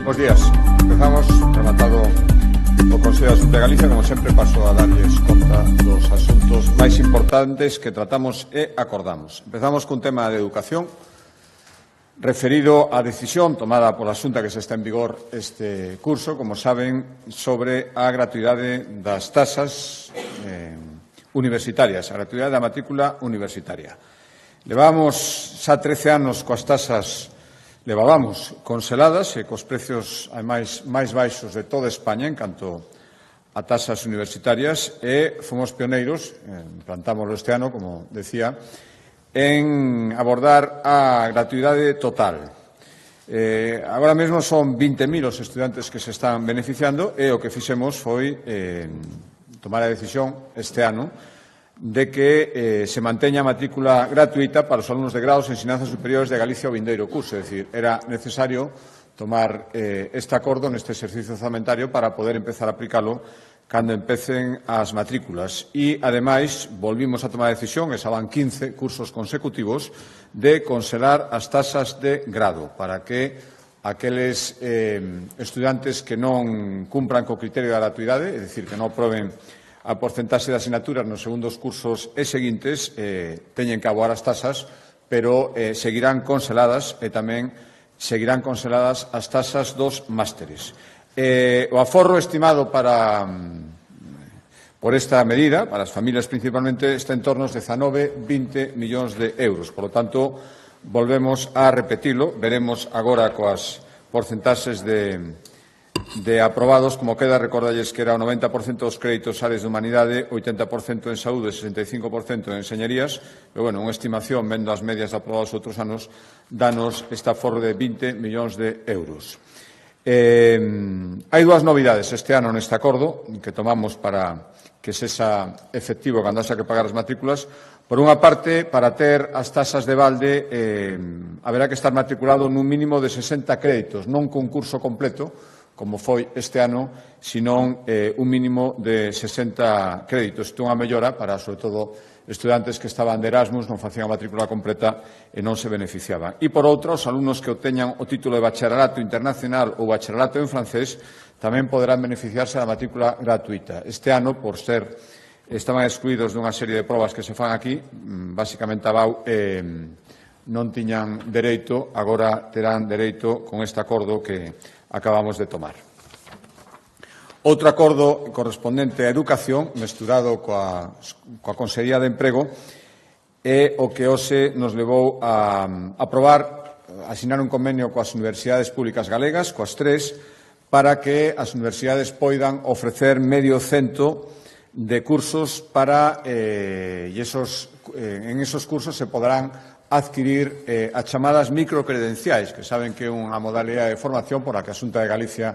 Bos días. Empezamos rematado o Consello da Xunta de Galicia. Como sempre, paso a darlles conta dos asuntos máis importantes que tratamos e acordamos. Empezamos cun tema de educación referido á decisión tomada pola Xunta que se está en vigor este curso, como saben, sobre a gratuidade das tasas universitarias, a gratuidade da matrícula universitaria. Levábamos xa 13 anos coas tasas congeladas e cos precios máis baixos de toda España en canto a tasas universitarias e fomos pioneiros, implantámoslo este ano, como decía, en abordar a gratuidade total. Agora mesmo son 20.000 os estudantes que se están beneficiando e o que fixemos foi tomar a decisión este ano de que se manteña a matrícula gratuita para os alumnos de grados e ensinanzas superiores de Galicia o vindeiro curso. É dicir, era necesario tomar este acordo neste exercicio orzamentario para poder empezar a aplicalo cando empecen as matrículas. E, ademais, volvimos a tomar a decisión, e xa van 15 cursos consecutivos, de congelar as tasas de grado para que aqueles estudantes que non cumpran co criterio da gratuidade, é dicir, que non proben a porcentaxe de asignaturas nos segundos cursos e seguintes, teñen que aboar as tasas, pero seguirán congeladas e tamén seguirán congeladas as tasas dos másteres. O aforro estimado por esta medida, para as familias principalmente, está en torno aos 19-20 millóns de euros. Por lo tanto, volvemos a repetilo. Veremos agora coas porcentaxes de aprobados, como queda, recordalles que era o 90% dos créditos áreas de humanidade, 80% en saúde, 65% en enseñerías, pero, bueno, unha estimación, vendo as medias de aprobados outros anos, danos este aforro de 20 millóns de euros. Hai dúas novidades este ano neste acordo que tomamos para que sexa efectivo cando haxa que pagar as matrículas. Por unha parte, para ter as tasas de balde, haberá que estar matriculado nun mínimo de 60 créditos, non cun curso completo, como foi este ano, senón un mínimo de 60 créditos. Isto é unha mellora para, sobre todo, estudantes que estaban de Erasmus, non facían a matrícula completa e non se beneficiaban. E, por outra, os alumnos que obteñan o título de bacharelato internacional ou bacharelato en francés tamén poderán beneficiarse da matrícula gratuita. Este ano, por ser, estaban excluídos dunha serie de probas que se fan aquí, basicamente abau, non tiñan dereito, agora terán dereito con este acordo que acabamos de tomar. Outro acordo correspondente á educación, mesturado coa Consellería de Emprego, é o que hoxe nos levou a aprobar, asinar un convenio coas universidades públicas galegas, coas tres, para que as universidades poidan ofrecer medio cento de cursos para, en esos cursos se poderán adquirir as chamadas microcredenciais, que saben que é unha modalidade de formación por a que a Xunta de Galicia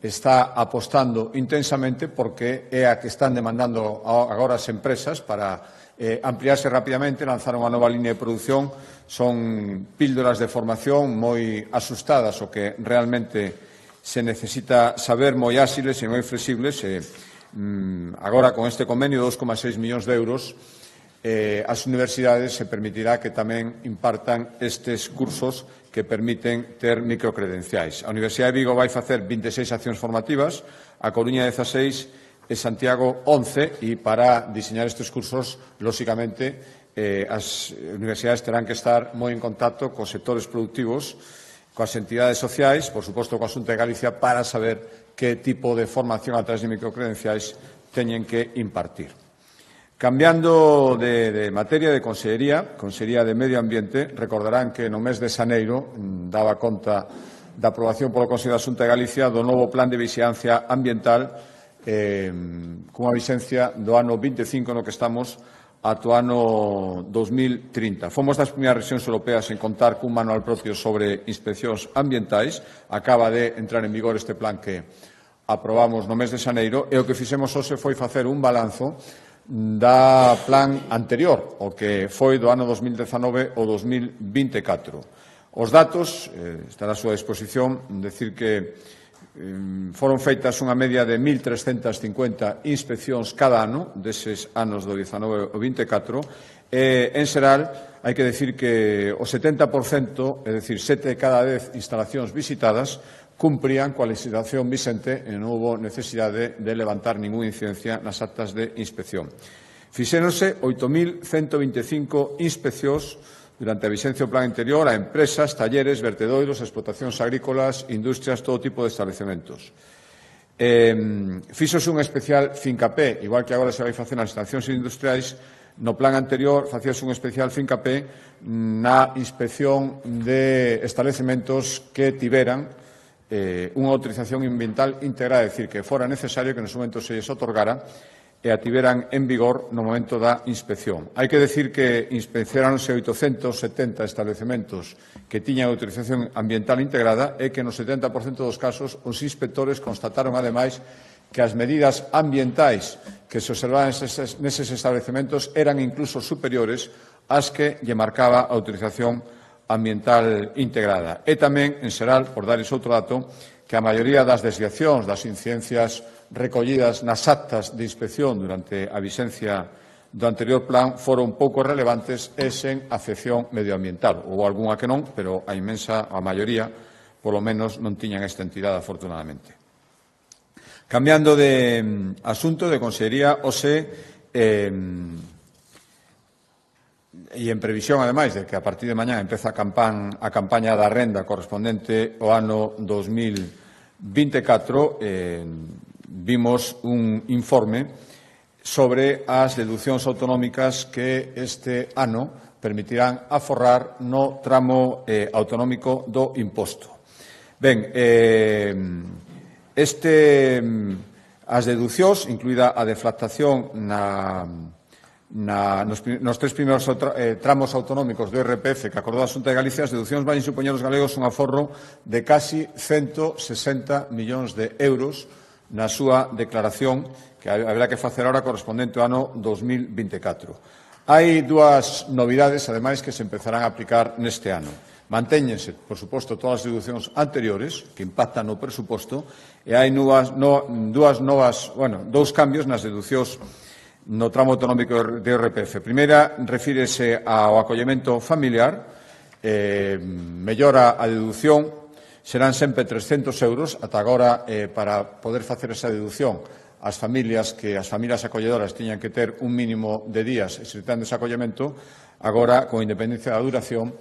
está apostando intensamente porque é a que están demandando agora as empresas para ampliarse rapidamente, lanzar unha nova línea de produción. Son píldoras de formación moi asustadas o que realmente se necesita saber, moi áxiles e moi flexibles. Agora, con este convenio de 2,6 millóns de euros, as universidades se permitirá que tamén impartan estes cursos que permiten ter microcredenciais. A Universidade de Vigo vai facer 26 accións formativas, a Coruña 16 e Santiago 11, e para diseñar estes cursos, lóxicamente, as universidades terán que estar moi en contacto cos sectores productivos, coas entidades sociais, por suposto coa Xunta de Galicia, para saber que tipo de formación a través de microcredenciais teñen que impartir. Cambiando de materia, de Consellería de Medio Ambiente, recordarán que no mes de xaneiro daba conta da aprobación polo Consello da Xunta de Galicia do novo Plan de Vixilancia Ambiental cunha vixencia do ano 25 no que estamos ata o ano 2030. Fomos das primeiras rexións europeas en contar cun manual propio sobre inspeccións ambientais. Acaba de entrar en vigor este plan que aprobamos no mes de xaneiro e o que fixemos hoxe foi facer un balanzo da plan anterior, o que foi do ano 2019 ou 2024. Os datos, estará a súa disposición, decir que foron feitas unha media de 1.350 inspeccións cada ano, deses anos do 19 ao 24, e, en xeral, hai que decir que o 70%, é dicir, 7 de cada 10 instalacións visitadas, cumprían coa legislación vixente e non houve necesidade de levantar ninguna incidencia nas actas de inspección. Fixéronse 8.125 inspeccións durante a vixencia do plan anterior a empresas, talleres, vertedoiros, explotacións agrícolas, industrias, todo tipo de establecementos. Fíxose un especial fincapé, igual que agora se vai facer nas instalacións industriais, no plan anterior facíase un especial fincapé na inspección de establecementos que tiveran unha autorización ambiental íntegra, é dicir, que fora necesario que nos momentos se lles otorgara e a tiveran en vigor no momento da inspección. Hai que decir que inspeccionáronse 870 establecementos que tiñan autorización ambiental integrada e que no 70% dos casos os inspectores constataron, ademais, que as medidas ambientais que se observaban neses establecementos eran incluso superiores ás que lle marcaba a autorización ambiental integrada. E tamén, en xeral, por darles outro dato, que a maioría das desviacións, das incidencias recollidas nas actas de inspección durante a vixencia do anterior plan foron pouco relevantes e sen afección medioambiental. Houve algunha que non, pero a maioría, polo menos, non tiñan esta entidade, afortunadamente. Cambiando de asunto, de Consellería, e en previsión, ademais, de que a partir de mañá empeza a campaña da renda correspondente ao ano 2024, vimos un informe sobre as deducións autonómicas que este ano permitirán aforrar no tramo autonómico do imposto. Ben, as deducións, incluída a deflactación nos tres primeiros tramos autonómicos do IRPF que acordou a Xunta de Galicia, as deducións van supoñer aos galegos un aforro de casi 160 millóns de euros na súa declaración que haberá que facer ahora correspondente ao ano 2024. Hai dúas novidades, ademais, que se empezarán a aplicar neste ano. Mantéñense, por suposto, todas as deducións anteriores que impactan no presuposto e hai dous cambios nas deducións no tramo autonómico de IRPF. Primeira, refírese ao acollemento familiar, mellora a deducción, serán sempre 300 euros, ata agora, para poder facer esa deducción, as familias acolledoras tiñan que ter un mínimo de días exercitando ese acollemento, agora, con independencia da duración,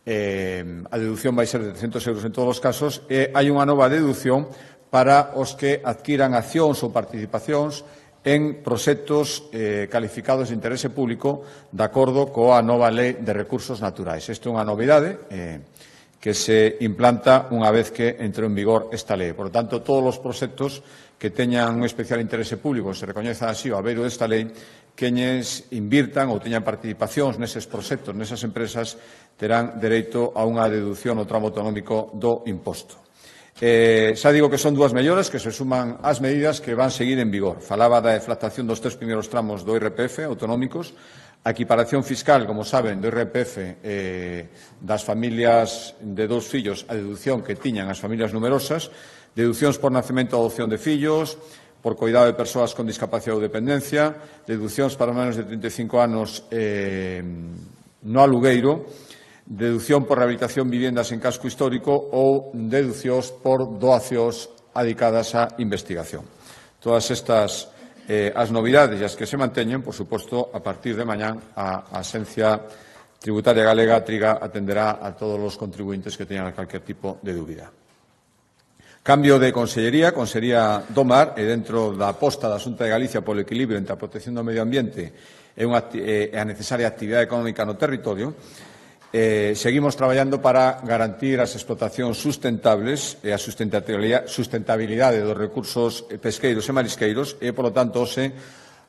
a deducción vai ser de 300 euros en todos os casos, e hai unha nova dedución para os que adquiran accións ou participacións en proxectos calificados de interese público de acordo coa nova Lei de Recursos Naturais. Isto é unha novidade que se implanta unha vez que entre en vigor esta lei. Por lo tanto, todos os proxectos que teñan un especial interese público, se recoñezan así ao abeiro desta lei, queñes invirtan ou teñan participacións neses proxectos, nesas empresas, terán dereito a unha deducción no tramo autonómico do imposto. Xa digo que son dúas melloras que se suman ás medidas que van seguir en vigor. Falaba da deflactación dos tres primeiros tramos do IRPF autonómicos, a equiparación fiscal, como saben, do IRPF das familias de dous fillos, a deducción que tiñan as familias numerosas, deducións por nacemento ou adopción de fillos, por coidado de persoas con discapacidade ou dependencia, deducións para menos de 35 anos no alugueiro, deducción por rehabilitación de viviendas en casco histórico ou deducións por doacións adicadas á investigación. Todas estas as novidades e as que se manteñen, por suposto, a partir de mañá a Axencia Tributaria Galega, Triga, atenderá a todos os contribuintes que teñan calquer tipo de dúbida. Cambio de Consellería, Consellería do Mar, e dentro da aposta da Xunta de Galicia polo equilibrio entre a protección do medio ambiente e a necesaria actividade económica no territorio, seguimos traballando para garantir as explotacións sustentables e a sustentabilidade dos recursos pesqueiros e marisqueiros e, polo tanto,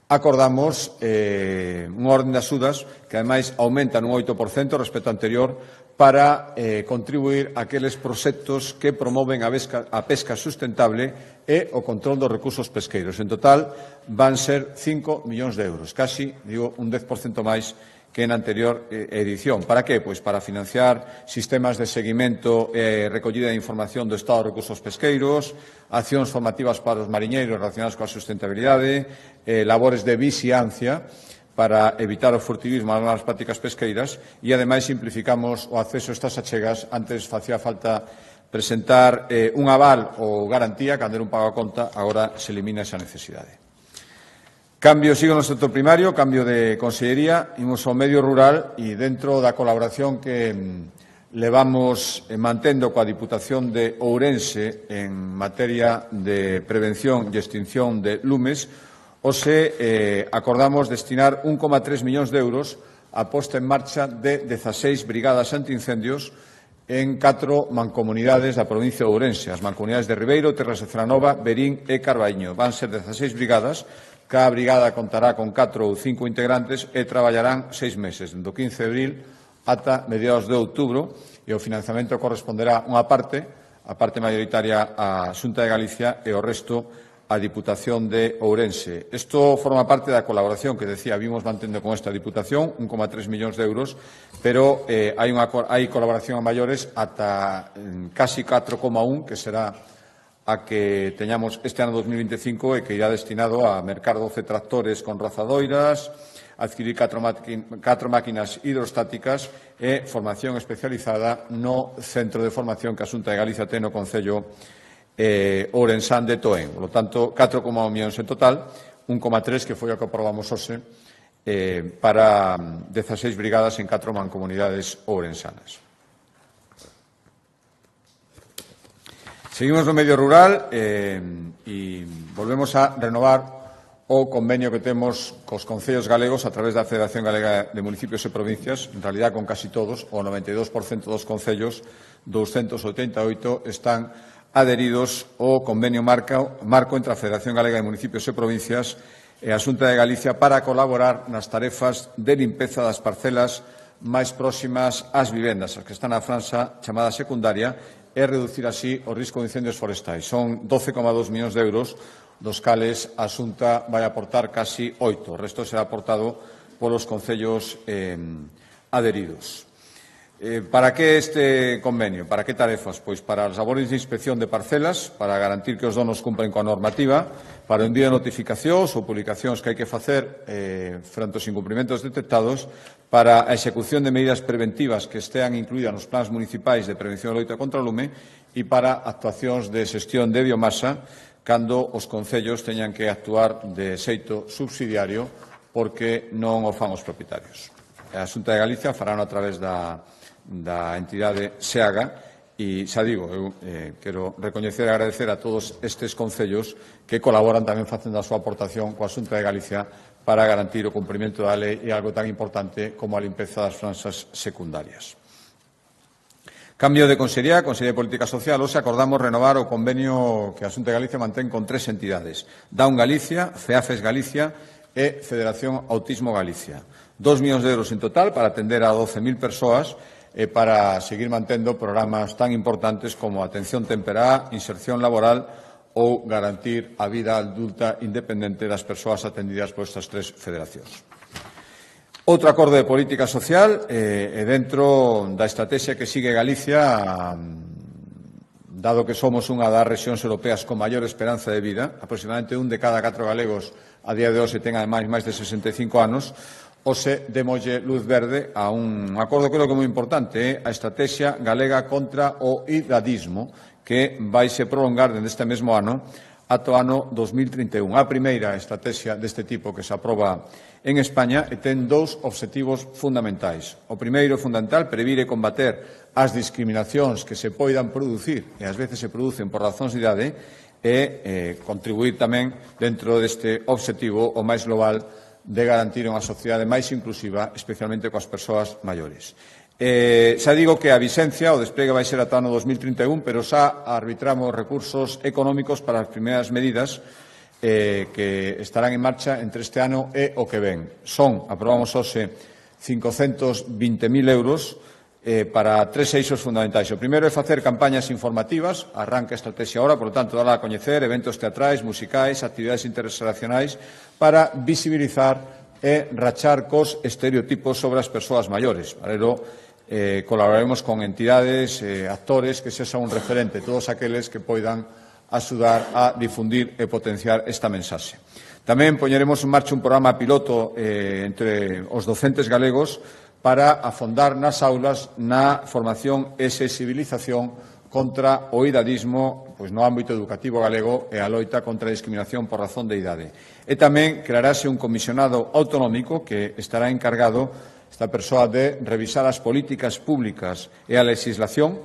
acordamos unha orden de axudas que, ademais, aumenta nun 8% respecto ao anterior para contribuir a aqueles proxectos que promoven a pesca sustentable e o control dos recursos pesqueiros. En total, van ser 5 millóns de euros, casi, digo, un 10% máis que na anterior edición. Para que? Pois para financiar sistemas de seguimento e recollida de información do estado dos recursos pesqueiros, accións formativas para os mariñeiros relacionadas coa sustentabilidade, labores de vixiancia para evitar o furtivismo nas malas prácticas pesqueiras e, ademais, simplificamos o acceso a estas achegas. Antes facía falta presentar un aval ou garantía, cando era un pago a conta, agora se elimina esa necesidade. Cambio, sigo no sector primario, cambio de consellería, imos ao medio rural e dentro da colaboración que levamos mantendo coa Diputación de Ourense en materia de prevención e extinción de lumes, acordamos destinar 1,3 millóns de euros a posta en marcha de 16 brigadas antiincendios en 4 mancomunidades da provincia de Ourense, as mancomunidades de Ribeiro, Terras de Celanova, Verín e Carballiño. Van ser 16 brigadas, cada brigada contará con 4 ou 5 integrantes e traballarán 6 meses, do 15 de abril ata mediados de outubro, e o financiamento corresponderá unha parte, a parte maioritaria á Xunta de Galicia e o resto a Diputación de Ourense. Isto forma parte da colaboración que, decía, vimos mantendo con esta Diputación, 1,3 millóns de euros, pero hai colaboración a maiores ata casi 4,1, que será a que teñamos este ano 2025 e que irá destinado a mercar 12 tractores con razadoiras, adquirir 4 máquinas hidrostáticas e formación especializada no centro de formación que a Xunta de Galicia ten no Concello Ourensán de Toén. Por lo tanto, 4,1 millóns en total, 1,3 que foi o que aprobamos hoxe para 16 brigadas en 4 mancomunidades ourensanas. Seguimos no medio rural e volvemos a renovar o convenio que temos cos concellos galegos a través da Federación Galega de Municipios e Provincias, en realidad con casi todos, o 92% dos concellos, 288 están adheridos ao convenio marco entre a Federación Galega de Municipios e Provincias e a Xunta de Galicia para colaborar nas tarefas de limpeza das parcelas máis próximas ás vivendas, as que están na franxa chamada secundaria, e reducir así o risco de incendios forestais. Son 12,2 millóns de euros, dos cales a Xunta vai aportar casi 8. O resto será aportado polos concellos adheridos. Para que este convenio? Para que tarefas? Pois para as labores de inspección de parcelas, para garantir que os donos cumpren coa normativa, para o envío de notificacións ou publicacións que hai que facer frente aos incumprimentos detectados, para a execución de medidas preventivas que estean incluídas nos plans municipais de prevención e loita contra o lume e para actuacións de xestión de biomasa cando os concellos teñan que actuar de xeito subsidiario porque non o fan os propietarios. A Xunta de Galicia farán a través da entidade SEAGA e, xa digo, eu quero recoñecer e agradecer a todos estes concellos que colaboran tamén facendo a súa aportación coa Xunta de Galicia para garantir o cumprimento da lei e algo tan importante como a limpeza das franxas secundarias. Cambio de Consellería, Consellería de Política Social. Hoxe acordamos renovar o convenio que a Xunta de Galicia mantén con 3 entidades. Daun Galicia, FEAFES Galicia e Federación Autismo Galicia. 2 millóns de euros en total para atender a 12.000 persoas e para seguir mantendo programas tan importantes como atención temperá, inserción laboral ou garantir a vida adulta independente das persoas atendidas por estas 3 federacións. Outro acordo de política social e dentro da estrategia que sigue Galicia, dado que somos unha das rexións europeas con maior esperanza de vida, aproximadamente 1 de cada 4 galegos a día de hoxe ten ademais máis de 65 anos, hoxe demolle luz verde a un acordo que creo que é moi importante, a estrategia galega contra o idadismo, que vaise prolongar dende este mesmo ano ata o ano 2031. A primeira estrategia deste tipo que se aproba en España e ten 2 obxectivos fundamentais. O primeiro fundamental, previr e combater as discriminacións que se poidan producir e ás veces se producen por razóns de idade e contribuir tamén dentro deste obxectivo o máis global de garantir unha sociedade máis inclusiva, especialmente coas persoas maiores. Xa digo que a vixencia, o despliegue vai ser ata o ano 2031, pero xa arbitramos recursos económicos para as primeiras medidas que estarán en marcha entre este ano e o que ven. Aprobamos hoxe 520.000 euros para 3 eixos fundamentais. O primeiro é facer campañas informativas, arranca a estrategia ahora, por lo tanto, dala a coñecer, eventos teatrais, musicais, actividades interxeracionais, para visibilizar e rachar cos estereotipos sobre as persoas maiores. Colaboraremos con entidades, actores, que sexa un referente, todos aqueles que poidan axudar a difundir e potenciar esta mensaxe. Tamén poñeremos en marcha un programa piloto entre os docentes galegos para afondar nas aulas na formación e sensibilización contra o idadismo no ámbito educativo galego e a loita contra a discriminación por razón de idade. E tamén crearase un comisionado autonómico que estará encargado, esta persoa, de revisar as políticas públicas e a legislación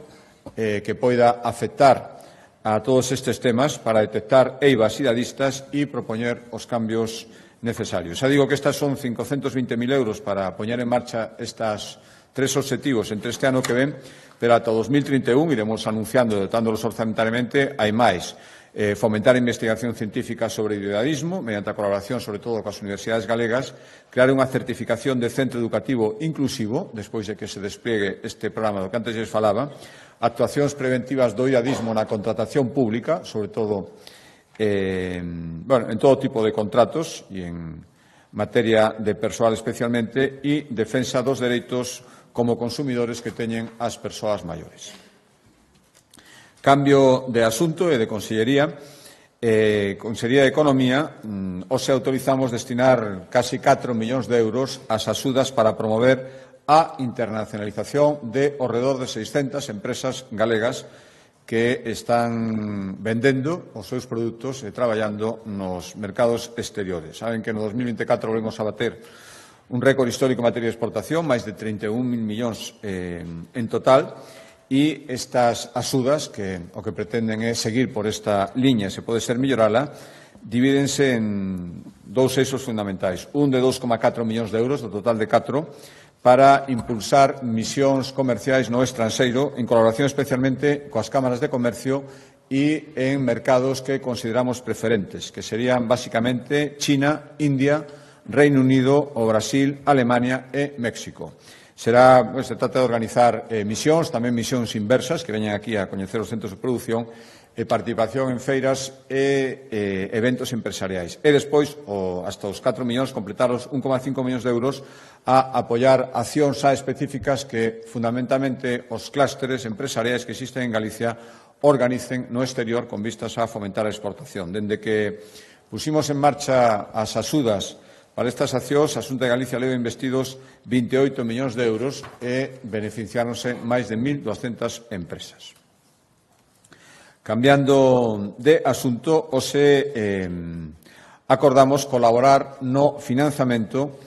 que poida afectar a todos estes temas para detectar eivas idadistas e propoñer os cambios necesarios. Xa digo que estas son 520.000 euros para poñer en marcha estas tres obxectivos entre este ano que ven, pero ata 2031 iremos anunciando, dotándolos orzamentariamente, hai máis. Fomentar a investigación científica sobre o idadismo, mediante a colaboración, sobre todo, coas universidades galegas, crear unha certificación de centro educativo inclusivo, despois de que se despliegue este programa do que antes lles falaba, actuacións preventivas do idadismo na contratación pública, sobre todo en todo tipo de contratos e en materia de persoal especialmente, e defensa dos dereitos como consumidores que teñen as persoas maiores. Cambio de asunto e de Consellería. Consellería de Economía, hoxe autorizamos destinar casi 4 millóns de euros ás axudas para promover a internacionalización de ao redor de 600 empresas galegas que están vendendo os seus produtos e traballando nos mercados exteriores. Saben que no 2024 volvemos a bater un récord histórico en materia de exportación, máis de 31.000 millóns en total, e estas axudas, que o que pretenden é seguir por esta liña, se pode ser mellorala, divídense en dous eixos fundamentais. Un de 2,4 millóns de euros, do total de 4, para impulsar misións comerciais no estranxeiro, en colaboración especialmente coas cámaras de comercio e en mercados que consideramos preferentes, que serían basicamente China, India, Reino Unido, o Brasil, Alemania e México. Se trata de organizar misións, tamén misións inversas, que veñen aquí a coñecer os centros de produción, e participación en feiras e eventos empresariais. E despois, hasta os 4 millóns, completar os 1,5 millóns de euros a apoiar accións específicas que, fundamentalmente, os clústeres empresariais que existen en Galicia organicen no exterior con vistas a fomentar a exportación. Dende que pusimos en marcha as axudas para estas accións, a Xunta de Galicia leva investidos 28 millóns de euros e beneficiáronse máis de 1.200 empresas. Cambiando de asunto, hoxe acordamos colaborar no financiamento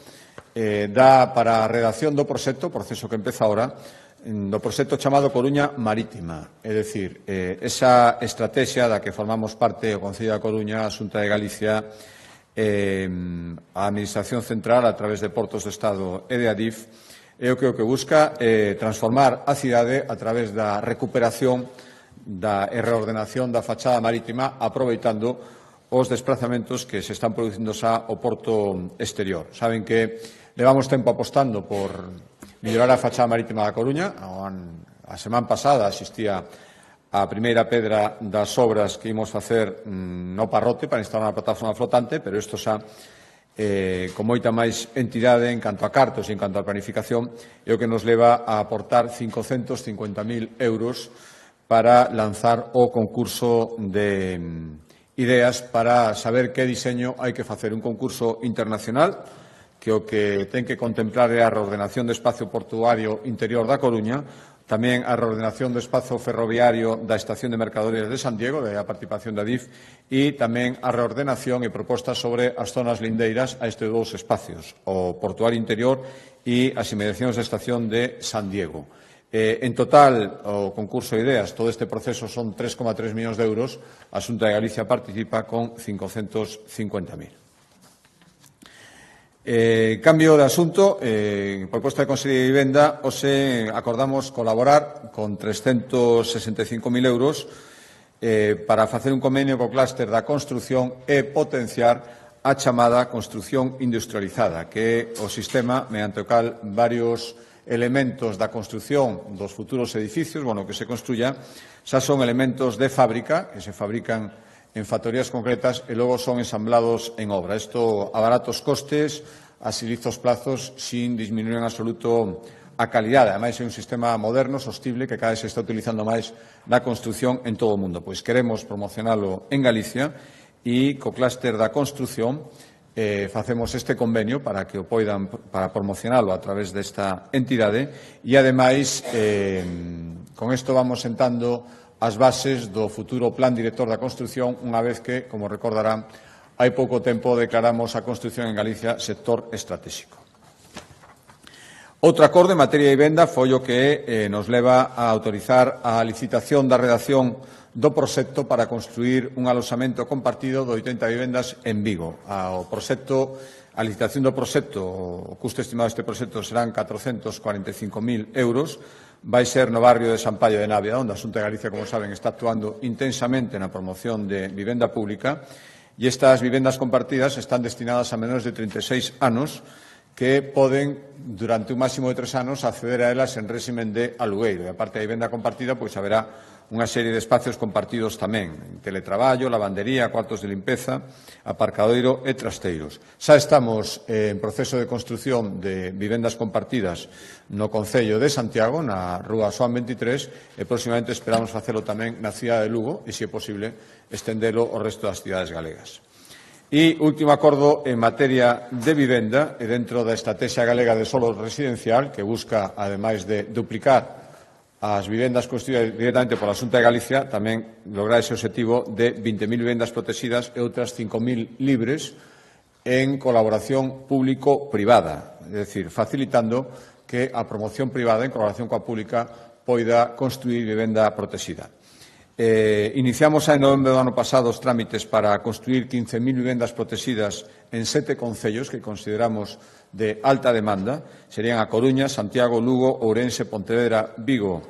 para a redacción do proxecto que empeza ahora, do proxecto chamado Coruña Marítima. É dicir, esa estrategia da que formamos parte o Concello da Coruña, a Xunta de Galicia, a Administración Central, a través de Portos do Estado e de Adif, é o que busca transformar a cidade a través da recuperación e reordenación da fachada marítima, aproveitando os desplazamentos que se están producindo xa ao porto exterior. Saben que levamos tempo apostando por mellorar a fachada marítima da Coruña. A semana pasada asistía a primeira pedra das obras que imos facer no Parrote para instalar unha plataforma flotante, pero isto xa con moita máis entidade en canto a cartos e en canto a planificación, é o que nos leva a aportar 550.000 euros para lanzar o concurso de ideas para saber que diseño hai que facer. Un concurso internacional que o que ten que contemplar é a reordenación do espacio portuario interior da Coruña, tamén a reordenación do espazo ferroviario da estación de mercadorías de San Diego, da participación da DIF, e tamén a reordenación e propostas sobre as zonas lindeiras a estes dous espacios, o portuario interior e as inmediacións da estación de San Diego. En total, o concurso de ideas, todo este proceso son 3,3 millóns de euros, a Xunta de Galicia participa con 550.000. Cambio de asunto, proposta de Consellería de Vivenda, hoxe acordamos colaborar con 365.000 euros para facer un convenio co clúster da construción e potenciar a chamada construción industrializada, que é o sistema mediante o cal varios elementos da construción dos futuros edificios, que se construya, xa son elementos de fábrica, que se fabrican en factorías concretas e logo son ensamblados en obra. Isto abarata os costes, agiliza os plazos sin disminuir en absoluto a calidade. Ademais, é un sistema moderno, sostible, que cada vez se está utilizando máis na construción en todo o mundo. Pois queremos promocionalo en Galicia e co clúster da construción facemos este convenio para que o poidan, para promocionalo a través desta entidade e, ademais, con isto vamos sentando as bases do futuro Plan Director da Construción, unha vez que, como recordarán, hai pouco tempo declaramos a construción en Galicia sector estratégico. Outro acordo en materia de vivenda foi o que nos leva a autorizar a licitación da redacción do proxecto para construir un aloxamento compartido de 80 vivendas en Vigo. A licitación do proxecto, o custo estimado deste proxecto serán 445.000 euros, vai ser no barrio de San Paio de Navia, onde a Xunta de Galicia, como saben, está actuando intensamente na promoción de vivenda pública, e estas vivendas compartidas están destinadas a menores de 36 anos que poden, durante un máximo de 3 anos, acceder a elas en réximen de alugueiro. E, aparte da vivenda compartida, pois haberá unha serie de espacios compartidos tamén, teletraballo, lavandería, cuartos de limpeza, aparcadoiro e trasteiros. Xa estamos en proceso de construción de vivendas compartidas no Concello de Santiago, na Rúa Xoán 23, e próximamente esperamos facelo tamén na cidade de Lugo e, se é posible, estendelo ao resto das cidades galegas. E último acordo en materia de vivenda e dentro da Estrategia Galega de Solo Residencial, que busca, ademais de duplicar as vivendas construídas directamente pola Xunta de Galicia, tamén lograr ese objetivo de 20.000 vivendas protegidas e outras 5.000 libres en colaboración público-privada, é dicir, facilitando que a promoción privada en colaboración coa pública poida construir vivenda protegida. Iniciamos en novembro do ano pasado os trámites para construir 15.000 vivendas protegidas en 7 concellos que consideramos de alta demanda. Serían A Coruña, Santiago, Lugo, Ourense, Pontevedra, Vigo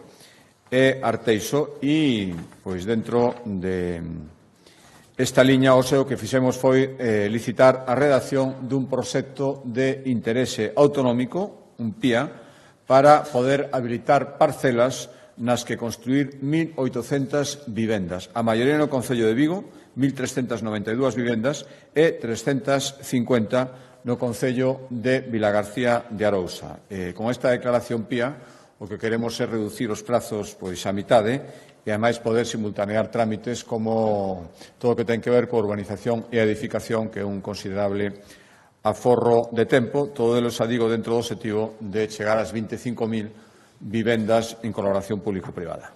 e Arteixo. E, pois, dentro de esta liña, o que fixemos foi licitar a redacción dun proxecto de interese autonómico, un PIA, para poder habilitar parcelas nas que construir 1.800 vivendas. A maioría no Concello de Vigo, 1.392 vivendas, e 350 no Concello de Vilagarcía de Arousa. Con esta declaración PIA, o que queremos é reducir os prazos pois a mitade e, ademais, poder simultanear trámites como todo o que ten que ver coa urbanización e a edificación, que é un considerable aforro de tempo, todo elo xa digo dentro do objetivo de chegar ás 25.000 vivendas en colaboración público-privada.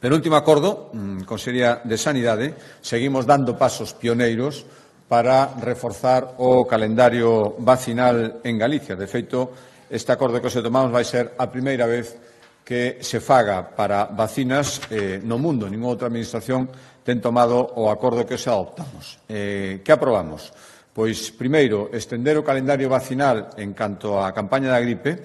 Penúltimo acordo, Consellería de Sanidade, seguimos dando pasos pioneiros para reforzar o calendario vacinal en Galicia. De feito, este acordo que se tomamos vai ser a primeira vez que se faga para vacinas no mundo. Ninguna outra administración ten tomado o acordo que se adoptamos. Que aprobamos? Pois, primeiro, estender o calendario vacinal en canto á campaña da gripe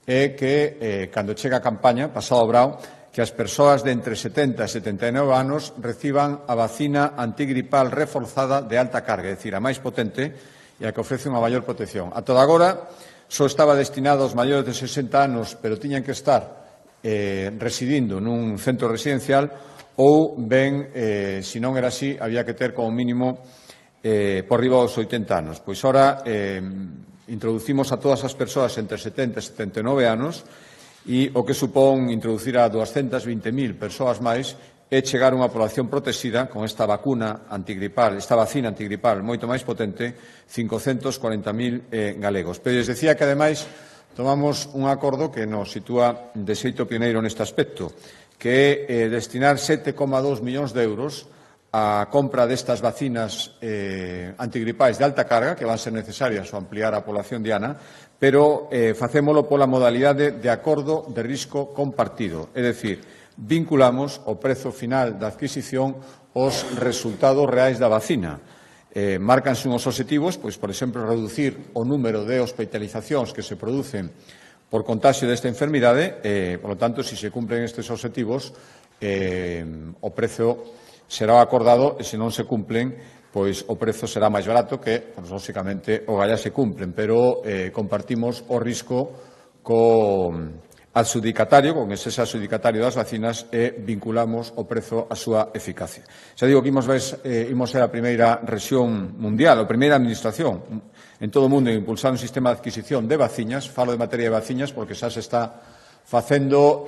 é que, cando chega a campaña, pasado o brao, que as persoas de entre 70 e 79 anos reciban a vacina antigripal reforzada de alta carga, é dicir, a máis potente e a que ofrece unha maior protección. A toda agora, só estaba destinado aos maiores de 60 anos, pero tiñan que estar residindo nun centro residencial ou ben, se non era así, había que ter como mínimo por riba dos 80 anos. Pois ora introducimos a todas as persoas entre 70 e 79 anos e o que supón introducir a 220.000 persoas máis é chegar a unha población protexida con esta vacuna antigripal, esta vacina antigripal moito máis potente, 540.000 galegos. Pero les decía que, ademais, tomamos un acordo que nos sitúa de xeito pioneiro neste aspecto, que é destinar 7,2 millóns de euros a compra destas vacinas antigripais de alta carga, que van ser necesarias ao ampliar a población diana, pero facémolo pola modalidade de acordo de risco compartido, é dicir, vinculamos o prezo final da adquisición aos resultados reais da vacina. Márcanse uns obxectivos, pois, por exemplo, reducir o número de hospitalizacións que se producen por contagio desta enfermidade, por lo tanto, se se cumplen estes obxectivos, o prezo será acordado e, se non se cumplen, pois o prezo será máis barato que, pois, lóxicamente, o galla se cumplen, pero compartimos o risco co adxudicatario, con ese adxudicatario das vacinas, e vinculamos o prezo á súa eficacia. Xa digo que imos ser a primeira rexión mundial, a primeira administración en todo o mundo en impulsar un sistema de adquisición de vacinas. Falo de materia de vacinas porque xa se está facendo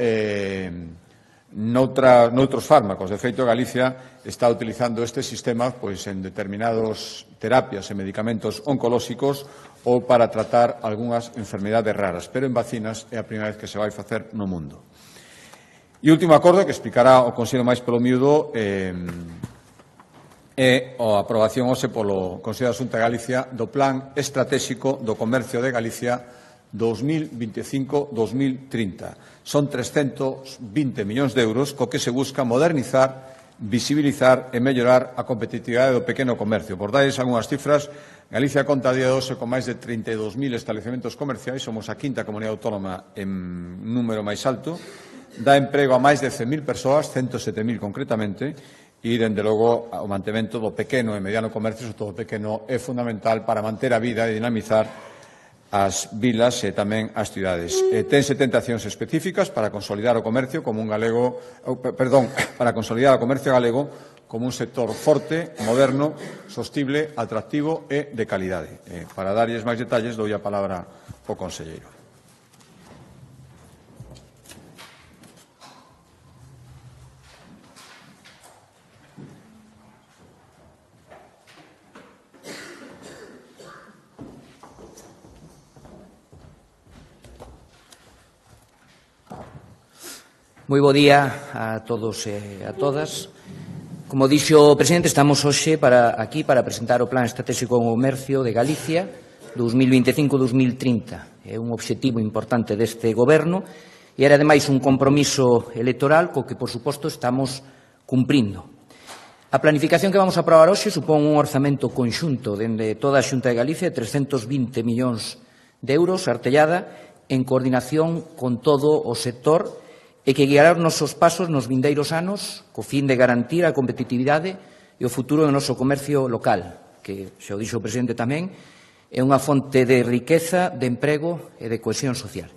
noutros fármacos. De feito, Galicia está utilizando este sistema pois en determinadas terapias e medicamentos oncolóxicos ou para tratar algunhas enfermidades raras, pero en vacinas é a primeira vez que se vai facer no mundo. E o último acordo, que explicará o Consello máis polo miúdo, é a aprobación hoxe polo Consello da Xunta de Galicia do Plan Estratéxico do Comercio de Galicia 2025-2030. Son 320 millóns de euros co que se busca modernizar, visibilizar e mellorar a competitividade do pequeno comercio. Por darles algunhas cifras, Galicia conta a día de hoxe con máis de 32.000 establecementos comerciais, somos a quinta comunidade autónoma en número máis alto, dá emprego a máis de 100.000 persoas, 107.000 concretamente, e, dende logo, o mantemento do pequeno e mediano comercio, sobre todo o pequeno, é fundamental para manter a vida e dinamizar as vilas e tamén as cidades. Ten 70 accións específicas para consolidar o comercio como un galego, para consolidar o comercio galego como un sector forte, moderno, sostible, atractivo e de calidade. Para darlles máis detalles, dou a palabra ao conselleiro. Moi bo día a todos e a todas. Como dixo o presidente, estamos hoxe aquí para presentar o Plan Estratégico de Comercio de Galicia 2025-2030. É un obxectivo importante deste goberno e era, ademais, un compromiso electoral co que, por suposto, estamos cumprindo. A planificación que vamos a aprobar hoxe supón un orzamento conxunto dende toda a Xunta de Galicia de 320 millóns de euros, artellada en coordinación con todo o sector e que guiará os nosos pasos nos vindeiros anos co fin de garantir a competitividade e o futuro do noso comercio local, que, xa o dixo o presidente tamén, é unha fonte de riqueza, de emprego e de cohesión social.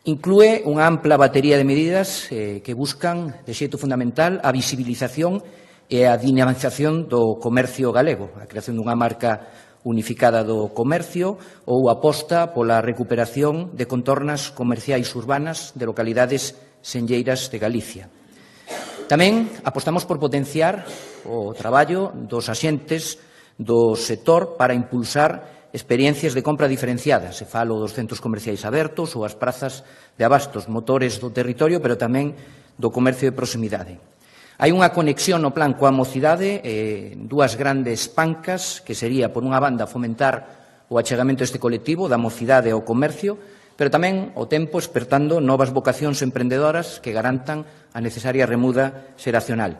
Inclúe unha ampla batería de medidas que buscan, de xeito fundamental, a visibilización e a dinamización do comercio galego, a creación dunha marca unificada do comercio ou aposta pola recuperación de contornas comerciais urbanas de localidades senlleiras de Galicia. Tamén apostamos por potenciar o traballo dos axentes do sector para impulsar experiencias de compra diferenciadas. Se falo dos centros comerciais abertos ou as prazas de abastos, motores do territorio, pero tamén do comercio de proximidade. Hai unha conexión no plan coa mocidade, dúas grandes pancas, que sería, por unha banda, fomentar o achegamento deste colectivo da mocidade ao comercio, pero tamén, ao tempo, espertando novas vocacións emprendedoras que garantan a necesaria remuda xeracional.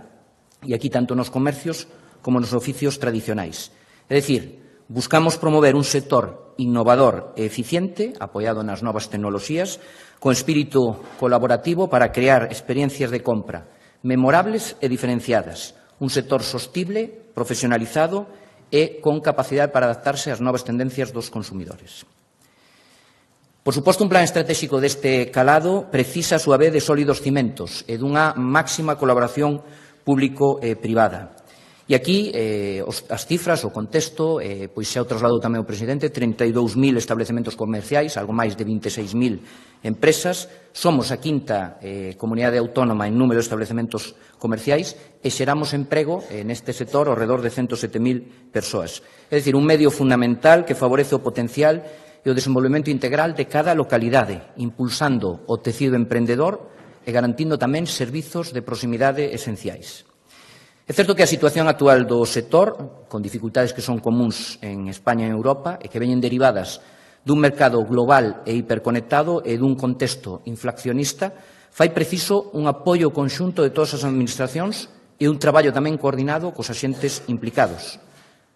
E aquí, tanto nos comercios como nos oficios tradicionais. É dicir, buscamos promover un sector innovador e eficiente, apoiado nas novas tecnoloxías, con espírito colaborativo para crear experiencias de compra memorables e diferenciadas, un sector sostible, profesionalizado e con capacidade para adaptarse ás novas tendencias dos consumidores. Por suposto, un plan estratégico deste calado precisa, a súa vez, de sólidos cimentos e dunha máxima colaboración público-privada. E aquí as cifras, o contexto, pois xa o trasladou tamén o presidente, 32.000 establecementos comerciais, algo máis de 26.000 empresas. Somos a quinta comunidade autónoma en número de establecementos comerciais e xeramos emprego neste sector ao redor de 107.000 persoas. É dicir, un medio fundamental que favorece o potencial e o desenvolvemento integral de cada localidade, impulsando o tecido emprendedor e garantindo tamén servizos de proximidade esenciais. É certo que a situación actual do sector, con dificultades que son comuns en España e en Europa e que veñen derivadas dun mercado global e hiperconectado e dun contexto inflacionista, fai preciso un apoio conxunto de todas as administracións e un traballo tamén coordinado cos axentes implicados.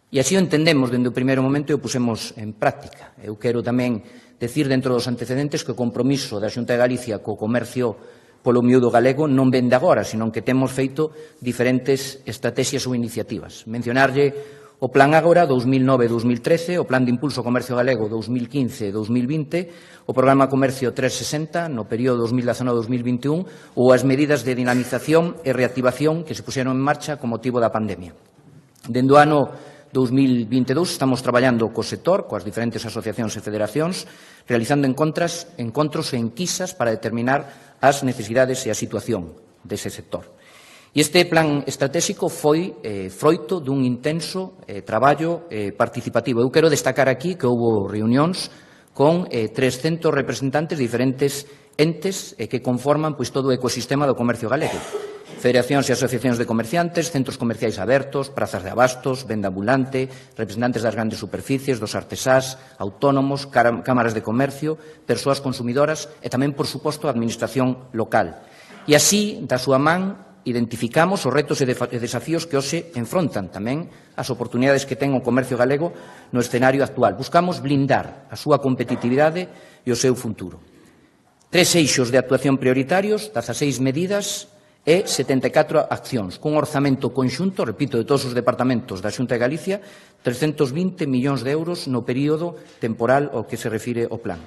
E así o entendemos dende o primeiro momento e o pusemos en práctica. Eu quero tamén decir dentro dos antecedentes que o compromiso da Xunta de Galicia co comercio polo miúdo galego non vende agora, senón que temos feito diferentes estrategias ou iniciativas. Mencionarlle o Plan Ágora 2009-2013, o Plan de Impulso ao Comercio Galego 2015-2020, o Programa Comercio 360 no período 2019-2021 ou as medidas de dinamización e reactivación que se puxeron en marcha con motivo da pandemia. Dende o ano 2022 estamos traballando co sector, coas diferentes asociacións e federacións, realizando encontros e enquisas para determinar as necesidades e a situación dese sector. E este plan estratégico foi froito dun intenso traballo participativo. Eu quero destacar aquí que houve reunións con 300 representantes de diferentes entes que conforman pois todo o ecosistema do comercio galego. Federacións e asociacións de comerciantes, centros comerciais abertos, prazas de abastos, venda ambulante, representantes das grandes superficies, dos artesás, autónomos, cámaras de comercio, persoas consumidoras e tamén, por suposto, a administración local. E así, da súa man, identificamos os retos e desafíos que hoxe enfrontan tamén as oportunidades que ten o comercio galego no escenario actual. Buscamos blindar a súa competitividade e o seu futuro. 3 eixos de actuación prioritarios, 16 medidas e 74 accións, cun orzamento conxunto, repito, de todos os departamentos da Xunta de Galicia, 320 millóns de euros no período temporal ao que se refire o plan.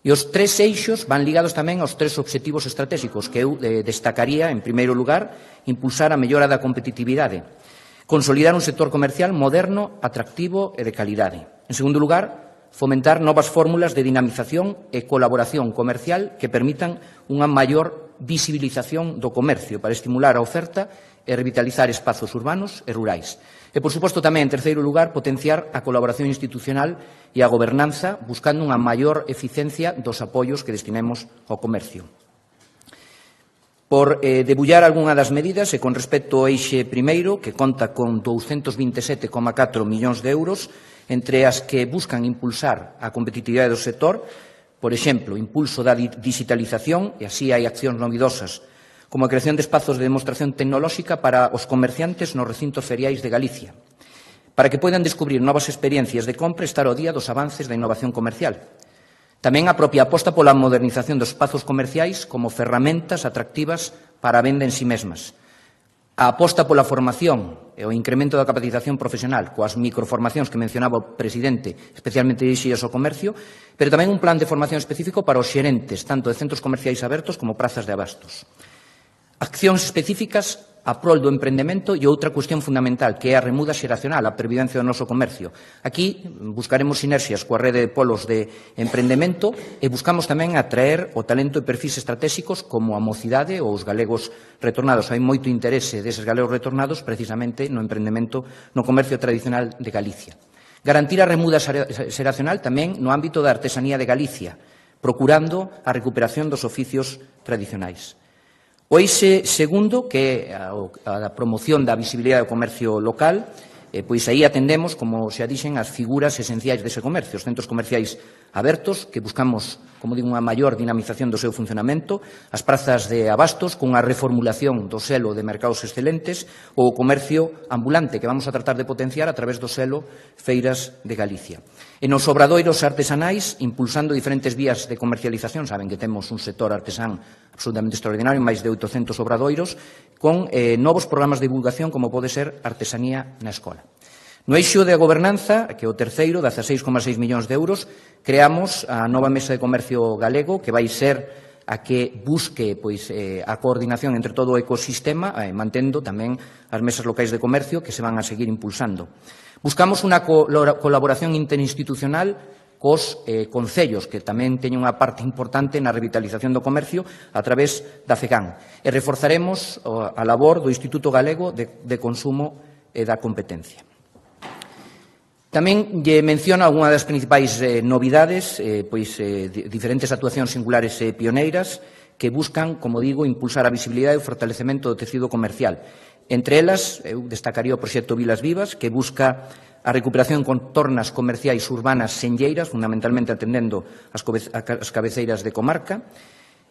E os 3 eixos van ligados tamén aos 3 obxectivos estratégicos que eu destacaría, en primeiro lugar, impulsar a mellora da competitividade, consolidar un sector comercial moderno, atractivo e de calidade. En segundo lugar, fomentar novas fórmulas de dinamización e colaboración comercial que permitan unha maior visibilización do comercio para estimular a oferta e revitalizar espazos urbanos e rurais. E, por suposto, tamén, en terceiro lugar, potenciar a colaboración institucional e a gobernanza buscando unha maior eficiencia dos apoios que destinemos ao comercio. Por debullar algunha das medidas e con respecto ao eixe primeiro, que conta con 227,4 millóns de euros, entre as que buscan impulsar a competitividade do sector, por exemplo, impulso da digitalización, e así hai accións novidosas, como a creación de espazos de demostración tecnolóxica para os comerciantes nos recintos feriais de Galicia, para que poidan descubrir novas experiencias de compra e estar ao día dos avances da innovación comercial. Tamén a propia aposta pola modernización dos espazos comerciais como ferramentas atractivas para a venda en sí mesmas. A aposta pola formación e o incremento da capacitación profesional coas microformacións que mencionaba o presidente, especialmente dirixidas ao comercio, pero tamén un plan de formación específico para os xerentes, tanto de centros comerciais abertos como prazas de abastos. Accións específicas a prol do emprendemento e outra cuestión fundamental, que é a remuda xeracional, a pervivencia do noso comercio. Aquí buscaremos sinerxias coa rede de polos de emprendemento e buscamos tamén atraer o talento e perfis estratégicos como a mocidade ou os galegos retornados. Hai moito interese deses galegos retornados precisamente no emprendemento no comercio tradicional de Galicia. Garantir a remuda xeracional tamén no ámbito da artesanía de Galicia, procurando a recuperación dos oficios tradicionais. O eixe segundo, que é a promoción da visibilidade do comercio local, pois aí atendemos, como xa dixen, as figuras esenciais dese comercio, os centros comerciais abertos, que buscamos, como digo, unha maior dinamización do seu funcionamento, as prazas de abastos, cunha reformulación do selo de mercados excelentes, ou o comercio ambulante, que vamos a tratar de potenciar a través do selo Feiras de Galicia. E nos obradoiros artesanais, impulsando diferentes vías de comercialización, saben que temos un sector artesán absolutamente extraordinario, máis de 800 obradoiros, con novos programas de divulgación, como pode ser Artesanía na Escola. No eixo de gobernanza, que é o terceiro, 16,6 millóns de euros, creamos a nova Mesa de Comercio Galego, que vai ser a que busque a coordinación entre todo o ecosistema, mantendo tamén as mesas locais de comercio que se van a seguir impulsando. Buscamos unha colaboración interinstitucional cos concellos, que tamén teñen unha parte importante na revitalización do comercio a través da FEGAN. E reforzaremos a labor do Instituto Galego de Consumo e da Competencia. Tamén lle menciono algunha das principais novidades, diferentes actuacións singulares e pioneiras que buscan, como digo, impulsar a visibilidade e o fortalecemento do tecido comercial. Entre elas, eu destacaría o proxecto Vilas Vivas, que busca a recuperación con tornas comerciais urbanas senlleiras, fundamentalmente atendendo as cabeceiras de comarca,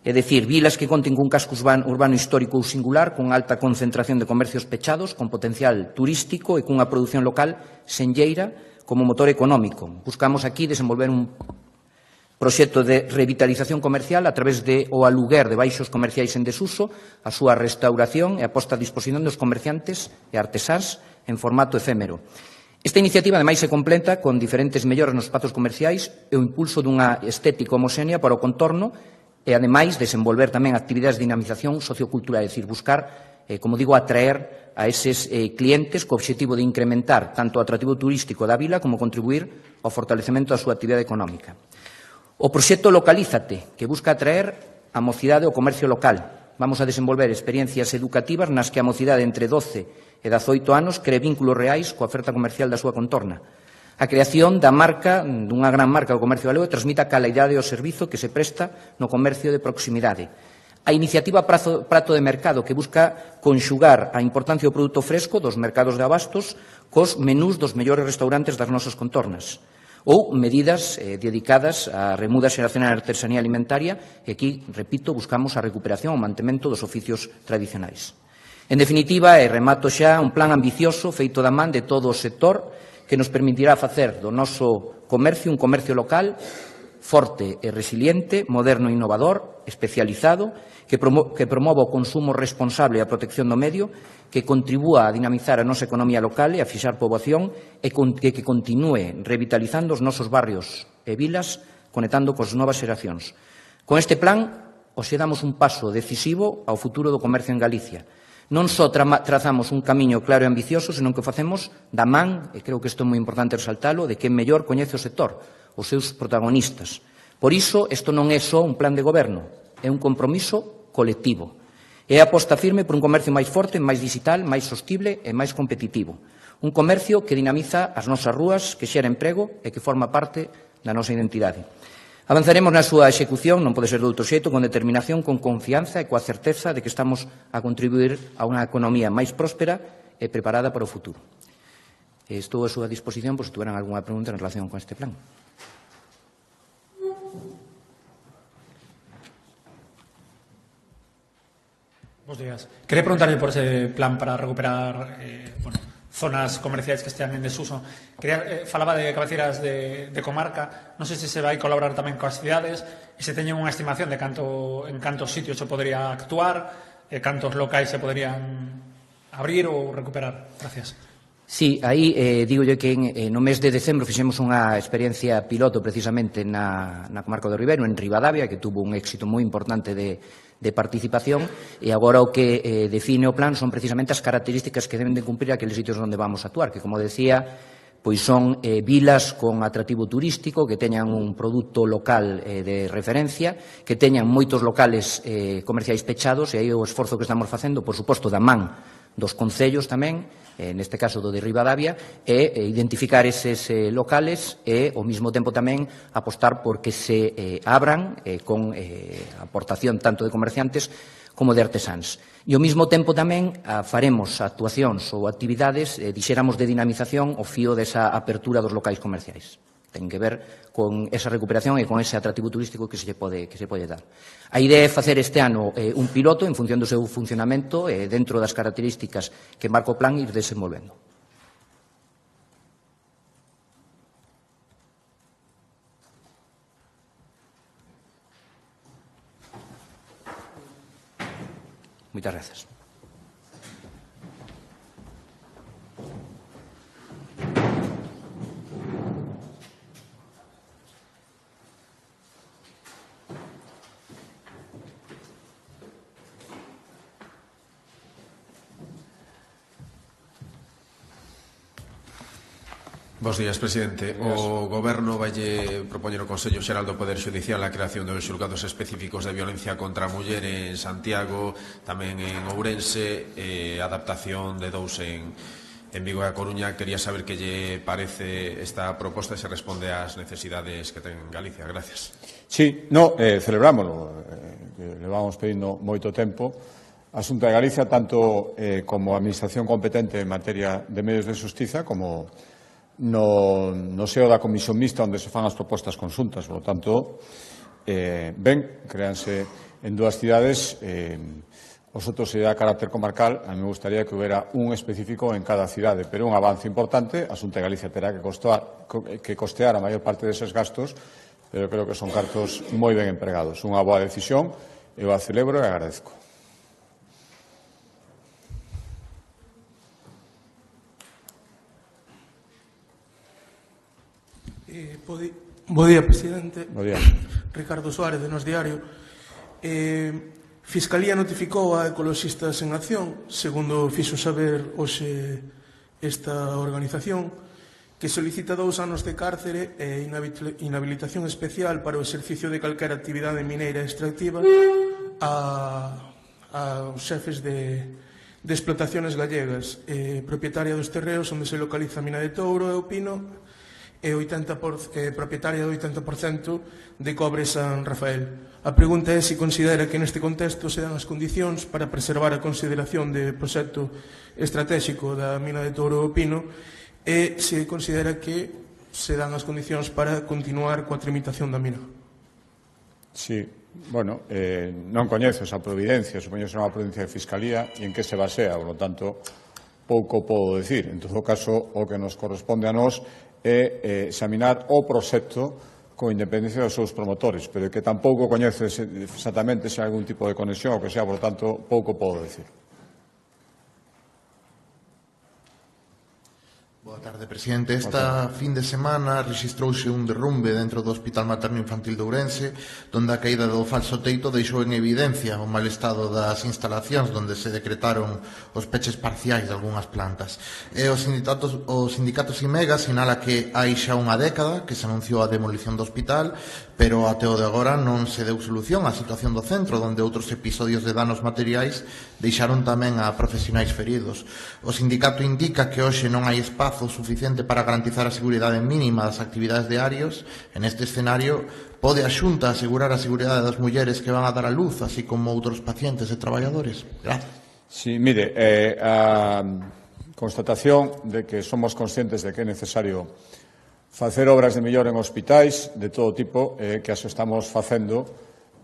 é dicir, vilas que conten cun casco urbano histórico ou singular, con alta concentración de comercios pechados, con potencial turístico e cunha produción local senlleira como motor económico. Buscamos aquí desenvolver un proxecto de revitalización comercial a través do aluguer de baixos comerciais en desuso, a súa restauración e a posta a disposición dos comerciantes e artesáns en formato efémero. Esta iniciativa, ademais, se completa con diferentes melloras nos espazos comerciais e o impulso dunha estética homoxénea para o contorno e, ademais, desenvolver tamén actividades de dinamización sociocultural, é dicir, buscar, como digo, atraer a eses clientes co obxectivo de incrementar tanto o atractivo turístico da vila como contribuir ao fortalecemento da súa actividade económica. O proxecto Localízate, que busca atraer a mocidade ao comercio local. Vamos a desenvolver experiencias educativas nas que a mocidade entre 12 e 18 anos cree vínculos reais coa oferta comercial da súa contorna. A creación da marca, dunha gran marca do comercio galego, transmite a calidade do servizo que se presta no comercio de proximidade. A iniciativa Prato de Mercado, que busca conxugar a importancia do produto fresco dos mercados de abastos cos menús dos mellores restaurantes das nosas contornas. Ou medidas dedicadas á remuda xeracional e artesanía alimentaria, que aquí, repito, buscamos a recuperación e o mantemento dos oficios tradicionais. En definitiva, e remato xa, un plan ambicioso feito da man de todo o sector que nos permitirá facer do noso comercio un comercio local forte e resiliente, moderno e innovador, especializado, que promova o consumo responsable e a protección do medio, que contribúa a dinamizar a nosa economía local e a fixar poboación e que continúe revitalizando os nosos barrios e vilas, conectando cos novas xeracións. Con este plan, hoxe damos un paso decisivo ao futuro do comercio en Galicia. Non só trazamos un camiño claro e ambicioso, senón que o facemos da man, e creo que isto é moi importante resaltalo, de quen mellor coñece o sector, os seus protagonistas. Por iso, isto non é só un plan de goberno, é un compromiso colectivo. É a aposta firme por un comercio máis forte, máis digital, máis sostible e máis competitivo. Un comercio que dinamiza as nosas rúas, que xera emprego e que forma parte da nosa identidade. Avanzaremos na súa execución, non pode ser de outro xeito, con determinación, con confianza e coa certeza de que estamos a contribuir a unha economía máis próspera e preparada para o futuro. Estou a súa disposición por se tuveran algunha pregunta en relación con este plan. Bos días. Quería preguntarle por ese plan para recuperar zonas comerciais que estean en desuso. Falaba de cabeceiras de comarca. Non sei se se vai colaborar tamén coas cidades e se teñen unha estimación de en cantos sitios se podría actuar, cantos locais se poderían abrir ou recuperar. Gracias. Sí, aí digo que no mes de decembro fixemos unha experiencia piloto precisamente na comarca do Ribeiro, en Ribadavia, que tuvo un éxito moi importante de participación, e agora o que define o plan son precisamente as características que deben de cumprir aqueles sitios onde vamos a actuar, que, como decía, pois son vilas con atractivo turístico, que teñan un produto local de referencia, que teñan moitos locales comerciais pechados, e aí o esforzo que estamos facendo, por suposto, da man dos concellos tamén, neste caso do de Ribadavia, e identificar eses locales e, ao mesmo tempo, tamén apostar por que se abran con aportación tanto de comerciantes como de artesáns. E, ao mesmo tempo, tamén faremos actuacións ou actividades, dixéramos, de dinamización ao fío desa apertura dos locais comerciais. Ten que ver con esa recuperación e con ese atractivo turístico que se pode dar. A idea é facer este ano un piloto en función do seu funcionamento dentro das características que marca o plan ir desenvolvendo. Moitas grazas. Bos días, presidente. O Goberno vaille propoñer ao Consello Xeral do Poder Xudicial a creación dos xulgados específicos de violencia contra a muller en Santiago, tamén en Ourense, adaptación de dous en Vigo e a Coruña. Quería saber que lle parece esta proposta e se responde ás necesidades que ten Galicia. Gracias. Sí, celebrámoslo. Levamos pedindo moito tempo. A Xunta de Galicia, tanto como administración competente en materia de medios de xustiza, como no seo da Comisión Mixta onde se fan as propostas conxuntas. Por lo tanto, créanse en dúas cidades, os outros sería a carácter comarcal. A mí me gustaría que houbera un específico en cada cidade, pero un avance importante. A Xunta de Galicia terá que costear a maior parte deses gastos, pero creo que son cartos moi ben empregados. Unha boa decisión, eu a celebro e agradezco. Bo día, presidente. Bo día. Ricardo Suárez, de Nos Diario. Fiscalía notificou a Ecoloxistas en Acción, segundo fixo saber hoxe esta organización, que solicita 2 anos de cárcere e inhabilitación especial para o exercicio de calquera actividade mineira extractiva aos xefes de explotaciones gallegas, propietaria dos terreos onde se localiza a mina de Touro e o Pino, e propietaria do 80% de Cobre San Rafael. A pregunta é se considera que neste contexto se dan as condicións para preservar a consideración de proxecto estratégico da mina de Touro Pino e se considera que se dan as condicións para continuar coa tramitación da mina. Sí, bueno, non coñezo esa providencia, supoño que será unha providencia de Fiscalía e en que se basea, por lo tanto, pouco podo decir. En todo caso, o que nos corresponde a nós é examinar o proxecto con independencia dos seus promotores, pero que tampouco coñece exactamente se hai algún tipo de conexión ou que sea, por tanto, pouco podo decir. Boa tarde, presidente. Esta fin de semana registrouse un derrumbe dentro do Hospital Materno Infantil de Ourense, donde a caída do falso teito deixou en evidencia o mal estado das instalacións donde se decretaron os peches parciais de algunhas plantas. E o sindicato Simega sinala que hai xa unha década que se anunciou a demolición do hospital, pero até o de agora non se deu solución á situación do centro, onde outros episodios de danos materiais deixaron tamén a profesionais feridos. O sindicato indica que hoxe non hai espazo suficiente para garantizar a seguridade mínima das actividades diarias. En este escenario, pode a Xunta asegurar a seguridade das mulleres que van a dar a luz, así como outros pacientes e traballadores? Gracias. Sí, mire, a constatación de que somos conscientes de que é necesario facer obras de mellora en hospitais de todo tipo, que as estamos facendo,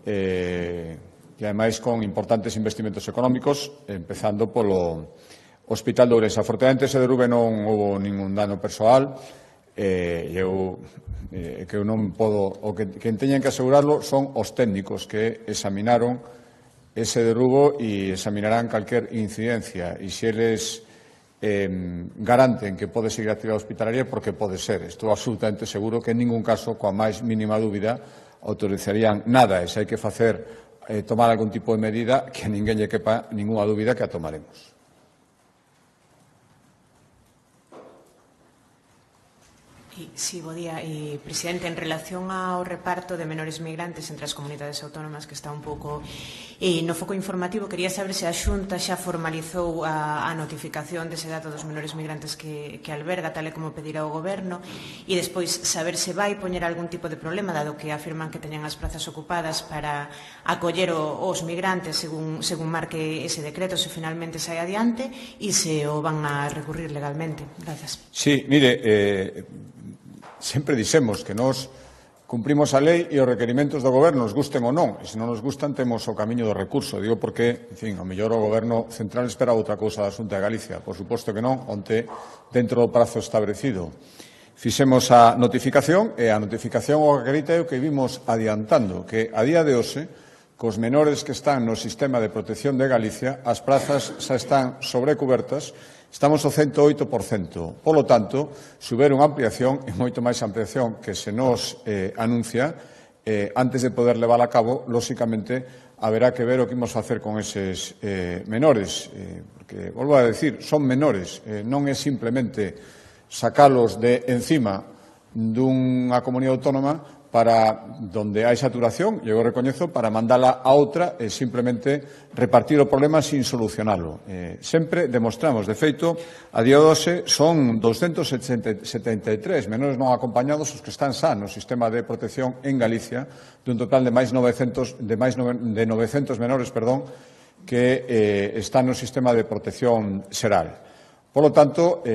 e ademais con importantes investimentos económicos, empezando polo Hospital de Ourense. Afortunadamente, ese derrube non houve ningún dano persoal, que eu non podo, o que teñen que asegurarlo son os técnicos que examinaron ese derrubo e examinarán calquer incidencia, e se eles garanten que pode seguir a actividade hospitalaria, porque pode ser. Estou absolutamente seguro que en ningún caso, coa máis mínima dúbida, autorizarían nada, e se hai que tomar algún tipo de medida, que a ninguén lle quepa ninguna dúbida que a tomaremos. Sí, bo día. Presidente, en relación ao reparto de menores migrantes entre as comunidades autónomas, que está un pouco no foco informativo, quería saber se a Xunta xa formalizou a notificación dese dato dos menores migrantes que alberga, tal e como pedirá o Goberno, e despois saber se vai poñer algún tipo de problema, dado que afirman que teñen as prazas ocupadas para acoller os migrantes según marque ese decreto, se finalmente sai adiante, e se o van a recurrir legalmente. Gracias. Sí, mire, sempre dixemos que nós cumprimos a lei e os requerimentos do Goberno, nos gusten ou non, e se non nos gustan temos o camiño do recurso. Digo porque, en fin, ao mellor o Goberno central espera outra cousa da Xunta de Galicia. Por suposto que non, onte, dentro do prazo establecido. Fixemos a notificación, e a notificación o acredita o que vimos adiantando, que a día de hoxe, cos menores que están no sistema de protección de Galicia, as prazas xa están sobrecubertas. Estamos ao 108%. Polo tanto, se houber unha ampliación, e moito máis ampliación que se nos anuncia, antes de poder levar a cabo, lóxicamente, haberá que ver o que imos facer con eses menores. Porque, volvo a decir, son menores. Non é simplemente sacalos de encima dunha comunidade autónoma para donde hai saturación, eu recoñezo, para mandala a outra e simplemente repartir o problema sin solucionalo. Sempre demostramos, de feito, a día de hoxe son 273 menores non acompañados os que están xa no sistema de protección en Galicia, dun total de máis de 900 menores, que están no sistema de protección xeral. Por lo tanto,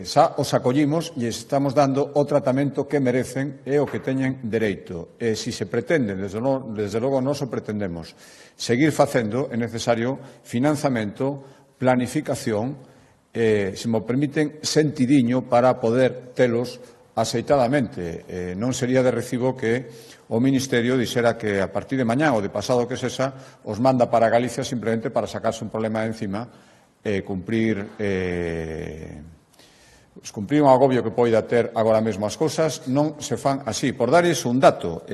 xa os acollimos e estamos dando o tratamento que merecen e o que teñen dereito. E se se pretende, desde logo nós o pretendemos, seguir facendo, é necesario financiamento, planificación, se me permiten, sentidiño para poder telos aceitadamente. Non sería de recibo que o Ministerio dixera que a partir de mañá ou de pasado que sexa os manda para Galicia simplemente para sacarse un problema de encima, cumprir un agobio que poida ter agora mesmo as cousas, non se fan así. Por darles un dato,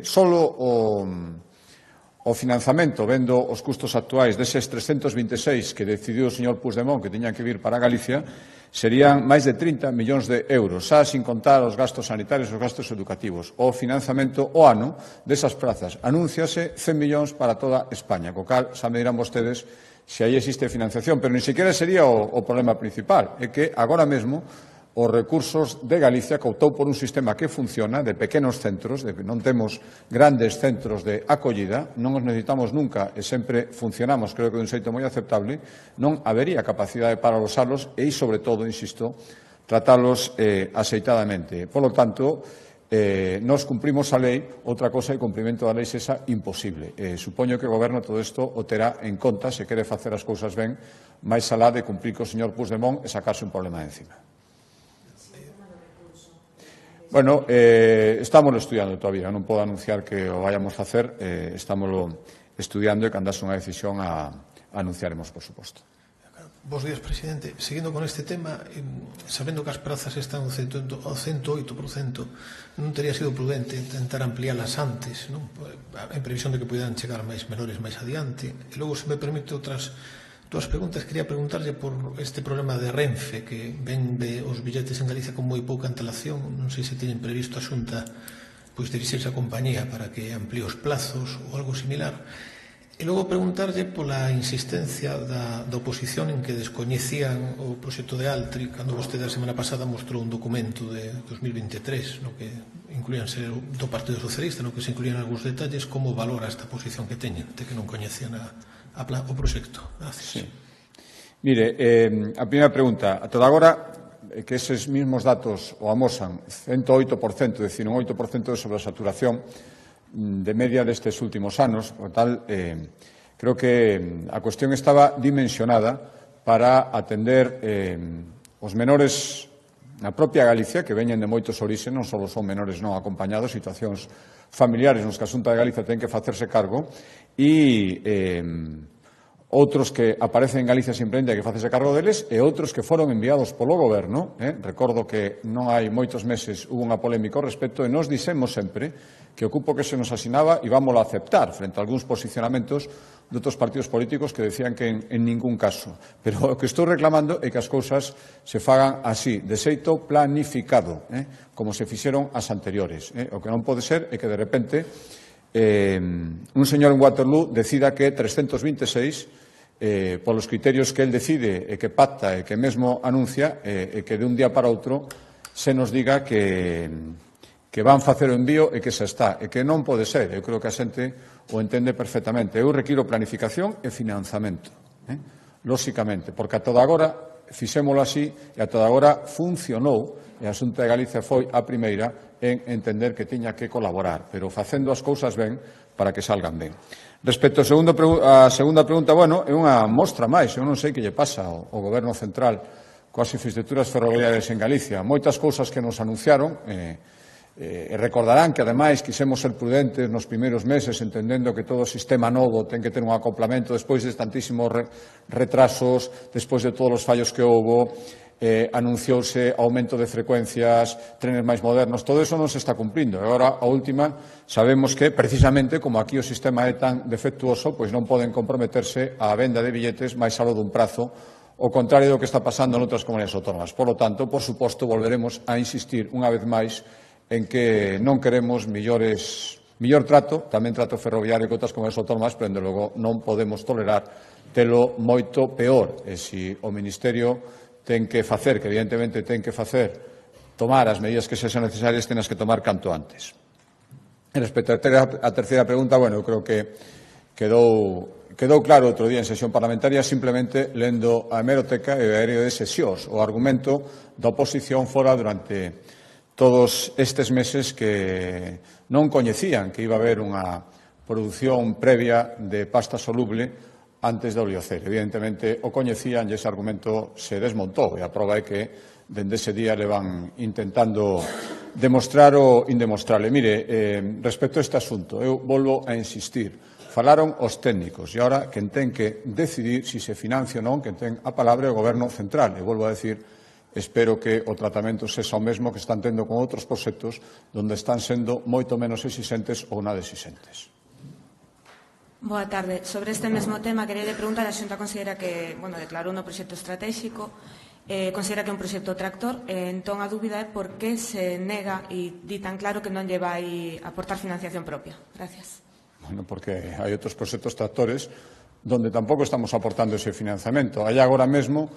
solo o financiamento, vendo os custos actuais deses 326 que decidiu o señor Puigdemont que tiñan que vir para Galicia, serían máis de 30 millóns de euros, xa sin contar os gastos sanitarios e os gastos educativos. O financiamento o ano desas prazas anúnciase 100 millóns para toda España, co cal xa me dirán vostedes se aí existe financiación, pero ni sequera sería o problema principal, é que agora mesmo os recursos de Galicia, que optou por un sistema que funciona, de pequenos centros, non temos grandes centros de acollida, non os necesitamos nunca e sempre funcionamos, creo que de un xeito moi aceptable, non habería capacidade para losalos e, sobre todo, insisto, tratalos axeitadamente. Por lo tanto, nos cumprimos a lei, outra cosa é o cumprimento da lei esa imposible. Supoño que o Goberno todo isto o terá en conta se quere facer as cousas ben, máis alá de cumprir co señor Puigdemont e sacarse un problema de encima. Bueno, estamos estudiando todavía, non podo anunciar que o vayamos a facer, estamos estudiando e cando haxe unha decisión a anunciaremos, por suposto. Bos días, presidente. Seguindo con este tema, sabendo que as prazas están ao 108%, non teria sido prudente intentar ampliálas antes, non? En previsión de que puedan chegar máis menores máis adiante. E logo, se me permite outras dúas preguntas, quería preguntarlle por este problema de Renfe, que vende os billetes en Galicia con moi pouca antelación. Non sei se teñen previsto a Xunta dirixirse a compañía para que amplíe os plazos ou algo similar. E logo preguntarlle pola insistencia da oposición en que descoñecían o proxecto de Altri, cando vostede a semana pasada mostrou un documento de 2023 no que incluían ser do Partido Socialista, no que se incluían algúns detalles. Como valora esta posición que teñen, de que non coñecían o proxecto? Gracias. Sí. Mire, a primeira pregunta, a toda agora que eses mismos datos o amosan 108%, é dicir, un 8% de sobresaturación de media destes últimos anos, por tal, creo que a cuestión estaba dimensionada para atender os menores na propia Galicia, que veñen de moitos orixes, non só son menores non acompañados, situacións familiares nos que a Xunta de Galicia ten que facerse cargo, e outros que aparecen en Galicia simplemente hai que facerse cargo deles, e outros que foron enviados polo Goberno. Recordo que non hai moitos meses hubo unha polémica ao respecto e nos dixemos sempre que o cupo que se nos asinaba íbamos a aceptar frente a algúns posicionamentos de outros partidos políticos que decían que en ningún caso. Pero o que estou reclamando é que as cousas se fagan así, de xeito planificado, como se fixeron as anteriores. O que non pode ser é que de repente un señor en Waterloo decida que 326 polos criterios que el decide e que pacta e que mesmo anuncia e que de un día para outro se nos diga que van facer o envío e que xa está, e que non pode ser. Eu creo que a xente o entende perfectamente. Eu requiro planificación e financiamento, lóxicamente, porque a toda agora fixémolo así e a toda agora funcionou e a Xunta de Galicia foi a primeira en entender que tiña que colaborar, pero facendo as cousas ben para que salgan ben. Respecto á segunda pregunta, bueno, é unha mostra máis, eu non sei que lle pasa ao Goberno Central coas infraestructuras ferroviarias en Galicia. Moitas cousas que nos anunciaron, recordarán que, ademais, quixemos ser prudentes nos primeiros meses, entendendo que todo sistema novo ten que ter un acoplamento despois de tantísimos retrasos, despois de todos os fallos que houbo, anunciouse aumento de frecuencias, trenes máis modernos, todo eso non se está cumprindo. E agora, a última, sabemos que, precisamente, como aquí o sistema é tan defectuoso, pois non poden comprometerse á venda de billetes máis aló dun prazo, o contrario do que está pasando en outras comunidades autónomas. Por lo tanto, por suposto, volveremos a insistir unha vez máis en que non queremos mellor trato, tamén trato ferroviario que outras comunidades autónomas, pero, dende logo, non podemos tolerar telo moito peor. E se o Ministerio ten que facer, que evidentemente ten que facer, tomar as medidas que sexan necesarias, tenas que tomar canto antes. E respecto á terceira pregunta, bueno, eu creo que quedou claro outro día en sesión parlamentaria, simplemente lendo a hemeroteca e o diario de sesións. O argumento da oposición fora durante todos estes meses que non coñecían que iba a haber unha produción previa de pasta soluble antes da Oliocel. Evidentemente o coñecían e ese argumento se desmontou e a prova é que dende ese día le van intentando demostrar o indemostrable. Mire, respecto a este asunto, eu volvo a insistir. Falaron os técnicos e agora quen ten que decidir se se financia ou non, quen ten a palabra é o Goberno Central. E volvo a decir, espero que o tratamento sexa o mesmo que están tendo con outros proxectos onde están sendo moito menos exixentes ou nada exixentes. Boa tarde. Sobre este mesmo tema, quería preguntar, a Xunta considera que, declarou no proxecto estratégico, considera que é un proxecto tractor, entón a dúbida é por que se nega e di tan claro que non lle vai aportar financiación propia. Gracias. Bueno, porque hai outros proxectos tractores donde tampouco estamos aportando ese financiamento. Hai agora mesmo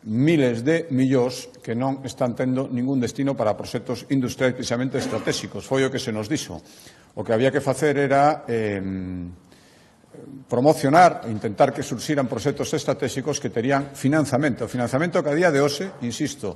miles de millóns que non están tendo ningún destino para proxectos industriais precisamente estratégicos. Foi o que se nos dixo. O que había que facer era promocionar, intentar que surxiran proxectos estratégicos que terían financiamento. O financiamento que a día de hoxe, insisto,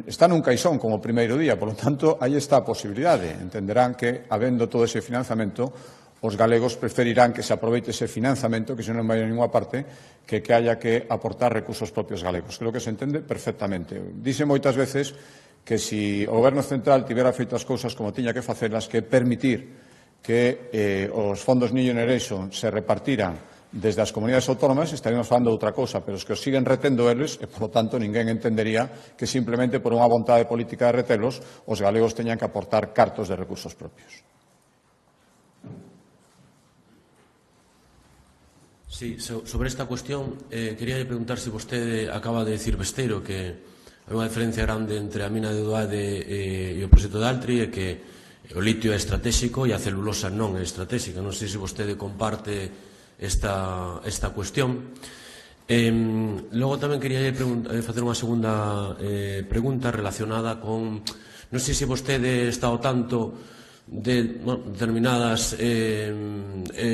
está nun caixón como o primeiro día, por lo tanto, aí está a posibilidade. Entenderán que, habendo todo ese financiamento, os galegos preferirán que se aproveite ese financiamento, que se non vai a ninguna parte, que haya que aportar recursos propios galegos. Creo que se entende perfectamente. Dice moitas veces que se o Goberno Central tivera feito as cousas como tiña que facelas, que permitir que os fondos New Generation se repartiran desde as comunidades autónomas, estaríamos falando de outra cousa, pero os que os siguen retendo eles, e, por lo tanto, ninguén entendería que simplemente por unha vontade política de retelos os galegos teñan que aportar cartos de recursos propios. Sí, sobre esta cuestión, quería preguntar se vostede acaba de decir besteiro que hai unha diferencia grande entre a mina de Doade e o proxecto de Altri e que o litio é estratégico e a celulosa non é estratégica. Non sei se vostede comparte esta cuestión. Logo tamén quería facer unha segunda pregunta relacionada con... Non sei se vostede está ao tanto de determinadas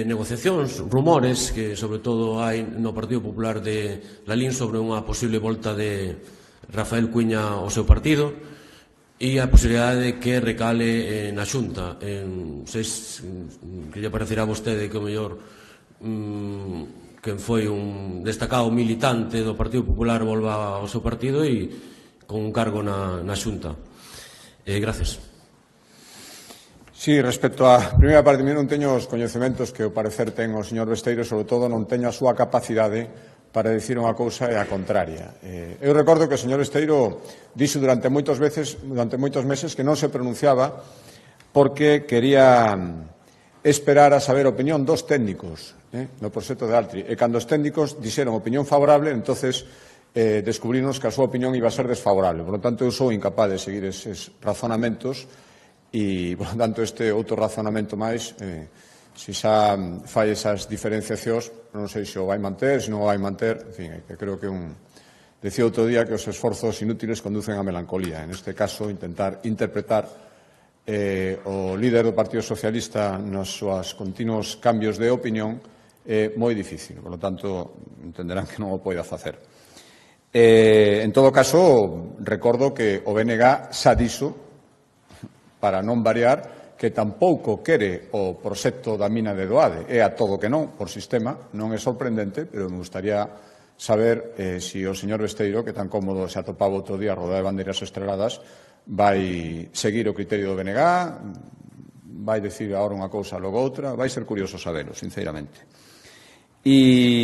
negociacións, rumores que sobre todo hai no Partido Popular de Lalín sobre unha posible volta de Rafael Cuíña ao seu partido e a posibilidade de que recale na Xunta. Non sei que lle parecerá a vostede que o mellor quen foi un destacado militante do Partido Popular volva ao seu partido e con un cargo na Xunta. Gracias. Sí, respecto á primeira parte, non teño os coñecementos que o parecer ten o señor Besteiro, sobre todo non teño a súa capacidade para dicir unha cousa e a contraria. Eu recordo que o señor Besteiro dixo durante moitos meses que non se pronunciaba porque quería esperar a saber a opinión dos técnicos no proxecto de Altri. E cando os técnicos dixeron opinión favorable, entonces descubrimos que a súa opinión iba a ser desfavorable. Por lo tanto, eu sou incapaz de seguir eses razonamentos e, por lo tanto, este outro razonamento máis, se xa fai esas diferenciacións, non sei se o vai manter, se non o vai manter, en fin, que creo que decía outro día que os esforzos inútiles conducen a melancolía. En este caso, intentar interpretar o líder do Partido Socialista nos seus continuos cambios de opinión é moi difícil. Por lo tanto, entenderán que non o poida facer. En todo caso, recordo que o BNG xa dixo, para non variar, que tampouco quere o proxecto da mina de Doade. É a todo que non, por sistema, non é sorprendente, pero me gustaría saber se o señor Besteiro, que tan cómodo se atopaba outro día rodeado de bandeiras estreladas, vai seguir o criterio do BNG, vai decir agora unha cousa logo outra, vai ser curioso sabelo, sinceramente. E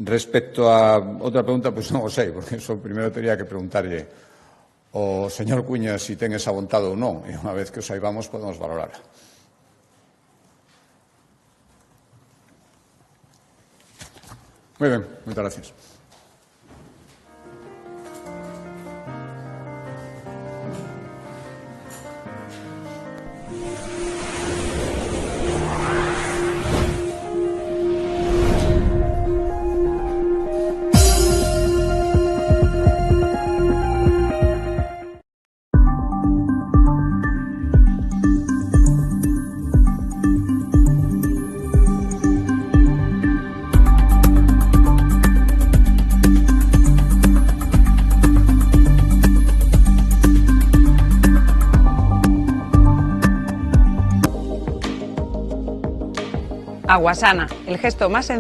respecto a outra pregunta, pois non o sei, porque eso primeiro teria que preguntarlle o señor Cuíña si ten esa vontade ou non, e unha vez que o saibamos podemos valorarla. Moi ben, moitas gracias. Aguasana, el gesto más sencillo